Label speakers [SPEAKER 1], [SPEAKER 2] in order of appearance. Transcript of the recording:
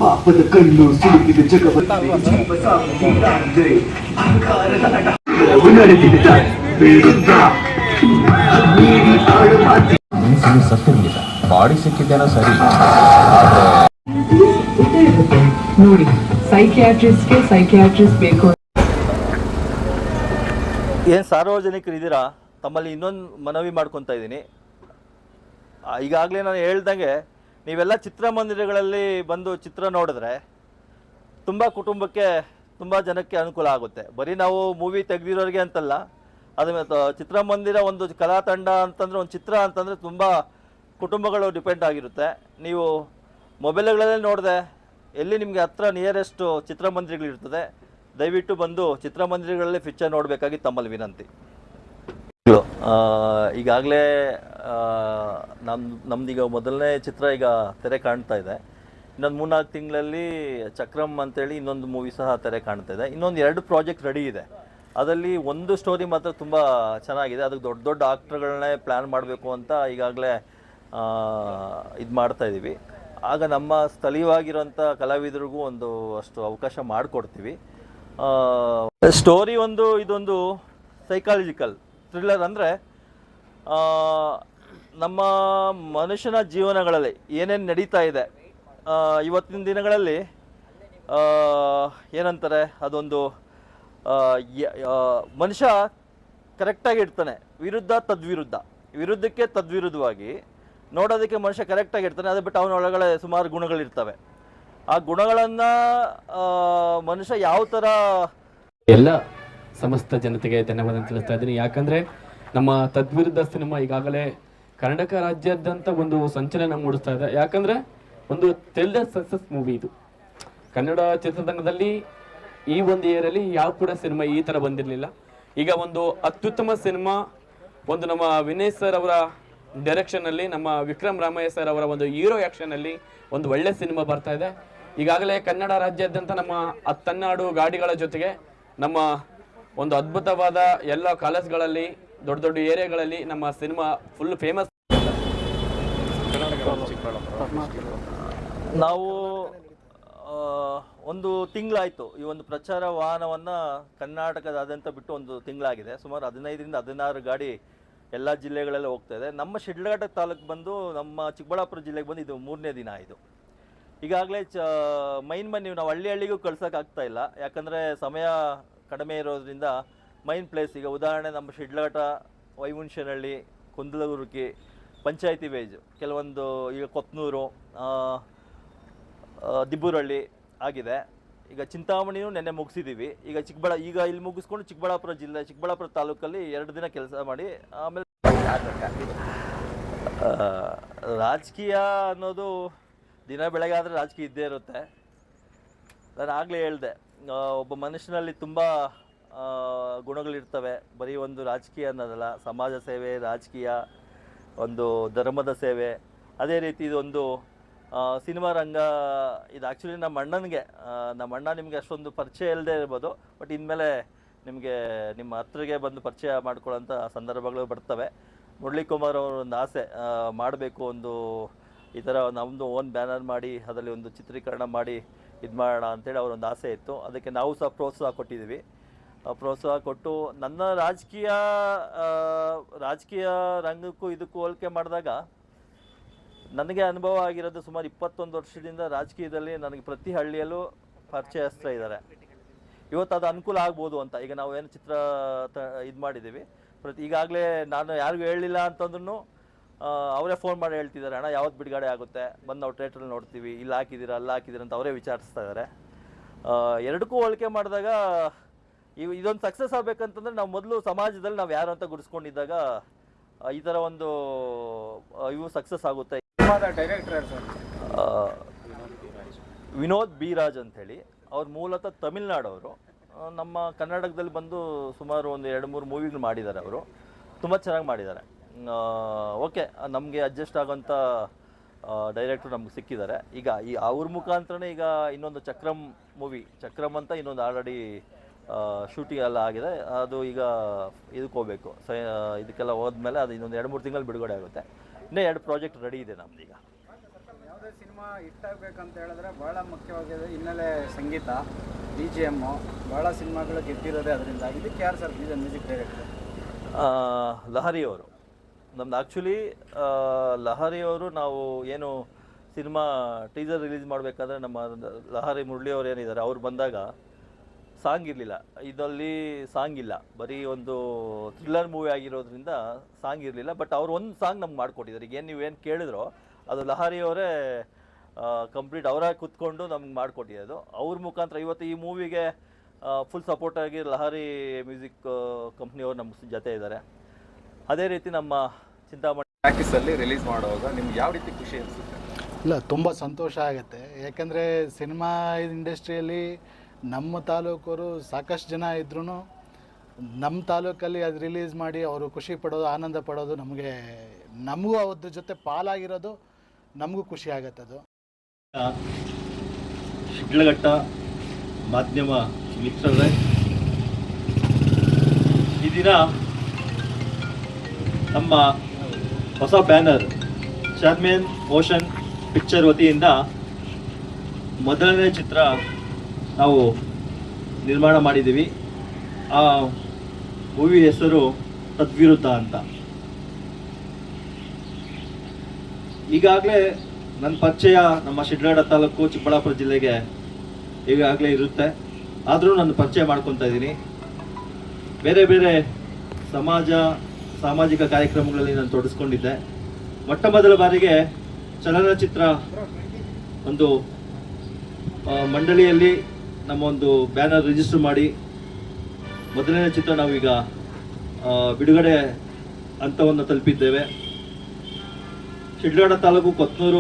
[SPEAKER 1] ಪಾಪದ ಕಣ್ಣು ಸಿಲುಕಿದ ಜಗವನ್ನೇ ಜೀವಸಾಗುತ್ತಿದೆ ಅಹಂಕಾರದ ಅಡವು ನಡೆದಿದ್ದ ವಿರುದ್ಧ ನೀಡಿ ಆಳು ಮಾತಿ
[SPEAKER 2] ಸತ್ತಿರಲಿಲ್ಲ ಬಾಡಿ ಸಿಕ್ಕಿದ್ದೇನೋ ಸರಿ
[SPEAKER 3] ನೋಡಿ ಸೈಕ್ಯಾಟ್ರಿಸ್ಟ್ ಬೇಕು.
[SPEAKER 4] ಏನು ಸಾರ್ವಜನಿಕರು ಇದ್ದೀರಾ, ತಮ್ಮಲ್ಲಿ ಇನ್ನೊಂದು ಮನವಿ ಮಾಡ್ಕೊತಾ ಇದ್ದೀನಿ. ಈಗಾಗಲೇ ನಾನು ಹೇಳ್ದಂಗೆ ನೀವೆಲ್ಲ ಚಿತ್ರಮಂದಿರಗಳಲ್ಲಿ ಬಂದು ಚಿತ್ರ ನೋಡಿದ್ರೆ ತುಂಬ ಕುಟುಂಬಕ್ಕೆ ತುಂಬ ಜನಕ್ಕೆ ಅನುಕೂಲ ಆಗುತ್ತೆ. ಬರೀ ನಾವು ಮೂವಿ ತೆಗೆದಿರೋರಿಗೆ ಅಂತಲ್ಲ, ಅದು ಚಿತ್ರಮಂದಿರ ಒಂದು ಕಲಾ ತಂಡ ಅಂತಂದರೆ ಒಂದು ಚಿತ್ರ ಅಂತಂದರೆ ತುಂಬ ಕುಟುಂಬಗಳು ಡಿಪೆಂಡ್ ಆಗಿರುತ್ತೆ. ನೀವು ಮೊಬೈಲ್ಗಳಲ್ಲೇ ನೋಡಿದೆ ಎಲ್ಲಿ ನಿಮಗೆ ಹತ್ರ ನಿಯರೆಸ್ಟ್ ಚಿತ್ರಮಂದಿರಗಳಿರ್ತದೆ, ದಯವಿಟ್ಟು ಬಂದು ಚಿತ್ರಮಂದಿರಗಳಲ್ಲಿ ಪಿಕ್ಚರ್ ನೋಡಬೇಕಾಗಿ ತಮ್ಮಲ್ಲಿ ವಿನಂತಿ. ಈಗಾಗಲೇ ನಮ್ದೀಗ ಮೊದಲನೇ ಚಿತ್ರ ಈಗ ತೆರೆ ಕಾಣ್ತಾ ಇದೆ. ಇನ್ನೊಂದು 3-4 ತಿಂಗಳಲ್ಲಿ ಚಕ್ರಮ್ ಅಂತೇಳಿ ಇನ್ನೊಂದು ಮೂವಿ ಸಹ ತೆರೆ ಕಾಣ್ತಾ ಇದೆ. ಇನ್ನೊಂದು 2 ಪ್ರಾಜೆಕ್ಟ್ ರೆಡಿ ಇದೆ. ಅದರಲ್ಲಿ ಒಂದು ಸ್ಟೋರಿ ಮಾತ್ರ ತುಂಬ ಚೆನ್ನಾಗಿದೆ. ಅದಕ್ಕೆ ದೊಡ್ಡ ದೊಡ್ಡ ಆಕ್ಟರ್ಗಳನ್ನೇ ಪ್ಲ್ಯಾನ್ ಮಾಡಬೇಕು ಅಂತ ಈಗಾಗಲೇ ಇದು ಮಾಡ್ತಾಯಿದ್ದೀವಿ. ಆಗ ನಮ್ಮ ಸ್ಥಳೀಯವಾಗಿರೋಂಥ ಕಲಾವಿದರಿಗೂ ಒಂದು ಅಷ್ಟು ಅವಕಾಶ ಮಾಡಿಕೊಡ್ತೀವಿ. ಸ್ಟೋರಿ ಇದೊಂದು ಸೈಕಾಲಜಿಕಲ್ ಥ್ರಿಲ್ಲರ್. ಅಂದರೆ ನಮ್ಮ ಮನುಷ್ಯನ ಜೀವನಗಳಲ್ಲಿ ಏನೇನು ನಡೀತಾ ಇದೆ ಇವತ್ತಿನ ದಿನಗಳಲ್ಲಿ, ಏನಂತಾರೆ, ಅದೊಂದು ಮನುಷ್ಯ ಕರೆಕ್ಟಾಗಿ ಇರ್ತಾನೆ, ವಿರುದ್ಧಕ್ಕೆ ತದ್ವಿರುದ್ಧವಾಗಿ ನೋಡೋದಕ್ಕೆ ಮನುಷ್ಯ ಕರೆಕ್ಟಾಗಿ ಇರ್ತಾನೆ. ಅದು ಬಿಟ್ಟು ಅವನ ಒಳಗಡೆ ಸುಮಾರು ಗುಣಗಳಿರ್ತವೆ. ಆ ಗುಣಗಳನ್ನು ಮನುಷ್ಯ ಯಾವ ಥರ
[SPEAKER 5] ಎಲ್ಲ ಸಮಸ್ತ ಜನತೆಗೆ ಧನ್ಯವಾದ ತಿಳಿಸ್ತಾ ಇದ್ದೀನಿ. ಯಾಕಂದರೆ ನಮ್ಮ ತದ್ವಿರುದ್ಧ ಸಿನಿಮಾ ಈಗಾಗಲೇ ಕರ್ನಾಟಕ ರಾಜ್ಯಾದ್ಯಂತ ಒಂದು ಸಂಚಲನ ಮೂಡಿಸ್ತಾ ಇದೆ. ಯಾಕಂದರೆ ಒಂದು ತೆಲ್ದ ಸಕ್ಸಸ್ ಮೂವಿ ಇದು. ಕನ್ನಡ ಚಿತ್ರರಂಗದಲ್ಲಿ ಈ ಒಂದು ಇಯರಲ್ಲಿ ಯಾವ ಕೂಡ ಸಿನಿಮಾ ಈ ಥರ ಬಂದಿರಲಿಲ್ಲ. ಈಗ ಒಂದು ಅತ್ಯುತ್ತಮ ಸಿನಿಮಾ, ಒಂದು ನಮ್ಮ ವಿನಯ್ ಸರ್ ಅವರ ಡೈರೆಕ್ಷನ್ನಲ್ಲಿ, ನಮ್ಮ ವಿಕ್ರಮ್ ರಾಮಯ್ಯ ಸರ್ ಅವರ ಒಂದು ಹೀರೋ ಆ್ಯಕ್ಷನಲ್ಲಿ ಒಂದು ಒಳ್ಳೆ ಸಿನಿಮಾ ಬರ್ತಾ ಇದೆ. ಈಗಾಗಲೇ ಕನ್ನಡ ರಾಜ್ಯಾದ್ಯಂತ ನಮ್ಮ 10 ಗಾಡಿಗಳ ಜೊತೆಗೆ ನಮ್ಮ ಒಂದು ಅದ್ಭುತವಾದ ಎಲ್ಲ ಕಾಲೇಜ್ಗಳಲ್ಲಿ, ದೊಡ್ಡ ದೊಡ್ಡ ಏರಿಯಾಗಳಲ್ಲಿ ನಮ್ಮ ಸಿನಿಮಾ ಫುಲ್ ಫೇಮಸ್.
[SPEAKER 4] ನಾವು ಒಂದು ತಿಂಗಳಾಯಿತು ಈ ಒಂದು ಪ್ರಚಾರ ವಾಹನವನ್ನು ಕರ್ನಾಟಕದಾದ್ಯಂತ ಬಿಟ್ಟು ಒಂದು ತಿಂಗಳಾಗಿದೆ. ಸುಮಾರು 15-16 ಗಾಡಿ ಎಲ್ಲ ಜಿಲ್ಲೆಗಳಲ್ಲೇ ಹೋಗ್ತಾ ಇದೆ. ನಮ್ಮ ಶಿಡ್ಲಘಟ್ಟ ತಾಲೂಕು ಬಂದು, ನಮ್ಮ ಚಿಕ್ಕಬಳ್ಳಾಪುರ ಜಿಲ್ಲೆಗೆ ಬಂದು ಇದು 3ನೇ ದಿನ. ಇದು ಈಗಾಗಲೇ ನೀವು ನಾವು ಹಳ್ಳಿಗೂ ಕಳ್ಸೋಕ್ಕಾಗ್ತಾ ಇಲ್ಲ, ಯಾಕಂದರೆ ಸಮಯ ಕಡಿಮೆ ಇರೋದ್ರಿಂದ. ಮೈನ್ ಪ್ಲೇಸ್ ಈಗ ಉದಾಹರಣೆ ನಮ್ಮ ಶಿಡ್ಲಘಟ್ಟ, ವೈಮುಂಶನಹಳ್ಳಿ, ಕುಂದಲಗುರ್ಕಿ, ಪಂಚಾಯತಿ ವೇಜ್, ಕೆಲವೊಂದು ಈಗ ಕೊತ್ನೂರು, ದಿಬ್ಬೂರಹಳ್ಳಿ ಆಗಿದೆ. ಈಗ ಚಿಂತಾಮಣಿನೂ ನೆನ್ನೆ ಮುಗಿಸಿದ್ದೀವಿ. ಈಗ ಇಲ್ಲಿ ಮುಗಿಸ್ಕೊಂಡು ಚಿಕ್ಕಬಳ್ಳಾಪುರ ತಾಲೂಕಲ್ಲಿ 2 ದಿನ ಕೆಲಸ ಮಾಡಿ ಆಮೇಲೆ ರಾಜಕೀಯ ಅನ್ನೋದು ದಿನ ಬೆಳಗ್ಗೆ ಆದರೆ ರಾಜಕೀಯ ಇದ್ದೇ ಇರುತ್ತೆ. ನಾನು ಆಗಲೇ ಹೇಳಿದೆ, ಒಬ್ಬ ಮನುಷ್ಯನಲ್ಲಿ ತುಂಬ ಗುಣಗಳಿರ್ತವೆ. ಬರೀ ಒಂದು ರಾಜಕೀಯ ಅನ್ನೋದಲ್ಲ, ಸಮಾಜ ಸೇವೆ, ರಾಜಕೀಯ, ಒಂದು ಧರ್ಮದ ಸೇವೆ. ಅದೇ ರೀತಿ ಇದೊಂದು ಸಿನಿಮಾ ರಂಗ. ಇದು ಆ್ಯಕ್ಚುಲಿ ನಮ್ಮ ಅಣ್ಣ ನಿಮಗೆ ಅಷ್ಟೊಂದು ಪರಿಚಯ ಇಲ್ಲದೆ ಇರ್ಬೋದು, ಬಟ್ ಇನ್ಮೇಲೆ ನಿಮಗೆ ನಿಮ್ಮ ಹತ್ತಿರಗೆ ಬಂದು ಪರಿಚಯ ಮಾಡ್ಕೊಳ್ಳೋಂಥ ಸಂದರ್ಭಗಳು ಬರ್ತವೆ. ಮುರಳೀಕುಮಾರ್ ಅವರ ಒಂದು ಆಸೆ, ಮಾಡಬೇಕು ಒಂದು ಈ ಥರ ನಮ್ಮದು ಓನ್ ಬ್ಯಾನರ್ ಮಾಡಿ ಅದರಲ್ಲಿ ಒಂದು ಚಿತ್ರೀಕರಣ ಮಾಡಿ ಇದು ಮಾಡೋಣ ಅಂತೇಳಿ ಅವರೊಂದು ಆಸೆ ಇತ್ತು. ಅದಕ್ಕೆ ನಾವು ಸಹ ಪ್ರೋತ್ಸಾಹ ಕೊಟ್ಟಿದ್ದೀವಿ. ಪ್ರೋತ್ಸಾಹ ಕೊಟ್ಟು ನನ್ನ ರಾಜಕೀಯ ರಂಗಕ್ಕೂ ಇದಕ್ಕೂ ಹೋಲಿಕೆ ಮಾಡಿದಾಗ ನನಗೆ ಅನುಭವ ಆಗಿರೋದು ಸುಮಾರು 21 ವರ್ಷದಿಂದ ರಾಜಕೀಯದಲ್ಲಿ. ನನಗೆ ಪ್ರತಿ ಹಳ್ಳಿಯಲ್ಲೂ ಪರಿಚಯಸ್ತಾ ಇದ್ದಾರೆ. ಇವತ್ತು ಅದು ಅನುಕೂಲ ಆಗ್ಬೋದು ಅಂತ. ಈಗ ನಾವು ಏನು ಚಿತ್ರ ಇದು ಮಾಡಿದ್ದೀವಿ, ಈಗಾಗಲೇ ನಾನು ಯಾರಿಗೂ ಹೇಳಲಿಲ್ಲ ಅಂತಂದ್ರೂ ಅವರೇ ಫೋನ್ ಮಾಡಿ ಹೇಳ್ತಿದ್ದಾರೆ, ಅಣ್ಣ ಯಾವತ್ತು ಬಿಡುಗಡೆ ಆಗುತ್ತೆ, ಬಂದು ನಾವು ಥಿಯೇಟ್ರಲ್ಲಿ ನೋಡ್ತೀವಿ, ಇಲ್ಲಿ ಹಾಕಿದ್ದೀರಾ ಅಲ್ಲಿ ಹಾಕಿದ್ದೀರಾ ಅಂತ ಅವರೇ ವಿಚಾರಿಸ್ತಾ ಇದ್ದಾರೆ. ಎರಡಕ್ಕೂ ಹೋಲಿಕೆ ಮಾಡಿದಾಗ ಇದೊಂದು ಸಕ್ಸಸ್ ಆಗಬೇಕಂತಂದರೆ ನಾವು ಮೊದಲು ಸಮಾಜದಲ್ಲಿ ನಾವು ಯಾರು ಅಂತ ಗುರುಸ್ಕೊಂಡಿದ್ದಾಗ ಈ ಥರ ಒಂದು ಇವು ಸಕ್ಸಸ್ ಆಗುತ್ತೆ. ವಿನೋದ್ ಬಿ ರಾಜ್ ಅಂಥೇಳಿ, ಅವ್ರು ಮೂಲತಃ ತಮಿಳ್ನಾಡವರು. ನಮ್ಮ ಕರ್ನಾಟಕದಲ್ಲಿ ಬಂದು ಸುಮಾರು ಒಂದು 2-3 ಮೂವಿಗಳು ಮಾಡಿದ್ದಾರೆ. ಅವರು ತುಂಬ ಚೆನ್ನಾಗಿ ಮಾಡಿದ್ದಾರೆ. ಓಕೆ, ನಮಗೆ ಅಡ್ಜಸ್ಟ್ ಆಗೋಂಥ ಡೈರೆಕ್ಟ್ರು ನಮ್ಗೆ ಸಿಕ್ಕಿದ್ದಾರೆ. ಈಗ ಅವ್ರ ಮುಖಾಂತರನೇ ಈಗ ಇನ್ನೊಂದು ಚಕ್ರಮ್ ಅಂತ ಇನ್ನೊಂದು ಆಲ್ರೆಡಿ ಶೂಟಿಂಗ್ ಎಲ್ಲ ಆಗಿದೆ. ಅದು ಈಗ ಇದಕ್ಕೆ ಹೋಗಬೇಕು, ಇದಕ್ಕೆಲ್ಲ ಹೋದ್ಮೇಲೆ ಅದು ಇನ್ನೊಂದು 2-3 ತಿಂಗಳು ಬಿಡುಗಡೆ ಆಗುತ್ತೆ. ಇನ್ನೂ 2 ಪ್ರಾಜೆಕ್ಟ್ ರೆಡಿ ಇದೆ ನಮ್ದು. ಈಗ
[SPEAKER 6] ಸಿನಿಮಾ ಹಿಟ್ಟಾಗಬೇಕಂತ ಹೇಳಿದ್ರೆ ಭಾಳ ಮುಖ್ಯವಾಗಿದೆ ಹಿನ್ನೆಲೆ ಸಂಗೀತ BGM. ಭಾಳ ಸಿನಿಮಾಗಳು ಗೆದ್ದಿರೋದೇ ಅದರಿಂದ. ಇದಕ್ಕೆ ಯಾರು ಸರ್ ಮ್ಯೂಸಿಕ್ ಡೈರೆಕ್ಟರ್?
[SPEAKER 4] ಲಹರಿಯವರು. ನಮ್ದು ಆ್ಯಕ್ಚುಲಿ ಲಹರಿಯವರು ನಾವು ಏನು ಸಿನಿಮಾ ಟೀಸರ್ ರಿಲೀಸ್ ಮಾಡಬೇಕಾದ್ರೆ ನಮ್ಮ ಲಹರಿ ಮುರಳಿಯವರು ಏನಿದ್ದಾರೆ ಅವ್ರು ಬಂದಾಗ ಸಾಂಗ್ ಇರಲಿಲ್ಲ. ಇದರಲ್ಲಿ ಸಾಂಗ್ ಇಲ್ಲ, ಬರೀ ಒಂದು ಥ್ರಿಲ್ಲರ್ ಮೂವಿ ಆಗಿರೋದ್ರಿಂದ ಸಾಂಗ್ ಇರಲಿಲ್ಲ. ಬಟ್ ಅವ್ರು ಒಂದು ಸಾಂಗ್ ನಮ್ಗೆ ಮಾಡಿಕೊಟ್ಟಿದ್ದಾರೆ. ಈಗ ನೀವೇನು ಕೇಳಿದ್ರೋ ಅದು ಲಹರಿಯವರೇ ಕಂಪ್ಲೀಟ್ ಅವರಾಗಿ ಕೂತ್ಕೊಂಡು ನಮ್ಗೆ ಮಾಡಿಕೊಟ್ಟಿರೋದು. ಅವ್ರ ಮುಖಾಂತರ ಇವತ್ತು ಈ ಮೂವಿಗೆ ಫುಲ್ ಸಪೋರ್ಟಾಗಿ ಲಹರಿ ಮ್ಯೂಸಿಕ್ ಕಂಪ್ನಿಯವರು ನಮ್ಮ ಜೊತೆ ಇದ್ದಾರೆ. ಅದೇ ರೀತಿ ನಮ್ಮ ಚಿಂತಾಮಣಿ
[SPEAKER 7] ಪ್ರಾಕ್ಟೀಸಲ್ಲಿ ರಿಲೀಸ್ ಮಾಡುವಾಗ ನಿಮ್ಗೆ ಯಾವ ರೀತಿ ಖುಷಿ ಅನಿಸುತ್ತೆ?
[SPEAKER 8] ಇಲ್ಲ, ತುಂಬ ಸಂತೋಷ ಆಗುತ್ತೆ. ಯಾಕಂದರೆ ಸಿನಿಮಾ ಇಂಡಸ್ಟ್ರಿಯಲ್ಲಿ ನಮ್ಮ ತಾಲೂಕವರು ಸಾಕಷ್ಟು ಜನ ಇದ್ರೂ ನಮ್ಮ ತಾಲೂಕಲ್ಲಿ ಅದು ರಿಲೀಸ್ ಮಾಡಿ ಅವರು ಖುಷಿ ಪಡೋದು, ಆನಂದ ಪಡೋದು ನಮಗೂ ಅವ್ರ ಜೊತೆ ಪಾಲಾಗಿರೋದು ನಮಗೂ ಖುಷಿ ಆಗುತ್ತೆ. ಅದು
[SPEAKER 4] ಶಿಡ್ಲಘಟ್ಟ ಮಾಧ್ಯಮ ಮಿತ್ರರೇ, ಈ ದಿನ ನಮ್ಮ ಹೊಸ ಬ್ಯಾನರ್ ಚಾರ್ಮಿಯನ್ ಓಷನ್ ಪಿಕ್ಚರ್ ವತಿಯಿಂದ ಮೊದಲನೇ ಚಿತ್ರ ನಾವು ನಿರ್ಮಾಣ ಮಾಡಿದ್ದೀವಿ. ಆ ಮೂವಿ ಹೆಸರು ತದ್ವಿರುದ್ಧ ಅಂತ. ಈಗಾಗಲೇ ನನ್ನ ಪರಿಚಯ ನಮ್ಮ ಶಿಡ್ಲಘಟ್ಟ ತಾಲೂಕು ಚಿಕ್ಕಬಳ್ಳಾಪುರ ಜಿಲ್ಲೆಗೆ ಈಗಾಗಲೇ ಇರುತ್ತೆ. ಆದರೂ ನಾನು ಪರಿಚಯ ಮಾಡ್ಕೊತಾ ಇದ್ದೀನಿ. ಬೇರೆ ಬೇರೆ ಸಾಮಾಜಿಕ ಕಾರ್ಯಕ್ರಮಗಳಲ್ಲಿ ನಾನು ತೊಡಗಿಸ್ಕೊಂಡಿದ್ದೆ. ಮೊಟ್ಟ ಮೊದಲ ಬಾರಿಗೆ ಚಲನಚಿತ್ರ ಒಂದು ಮಂಡಳಿಯಲ್ಲಿ ನಮ್ಮ ಒಂದು ಬ್ಯಾನರ್ ರಿಜಿಸ್ಟರ್ ಮಾಡಿ ಮೊದಲನೇ ಚಿತ್ರ ನಾವೀಗ ಬಿಡುಗಡೆ ಹಂತವನ್ನು ತಲುಪಿದ್ದೇವೆ. ಶಿಡ್ಲಘಟ್ಟ ತಾಲೂಕು ಕೊತ್ನೂರು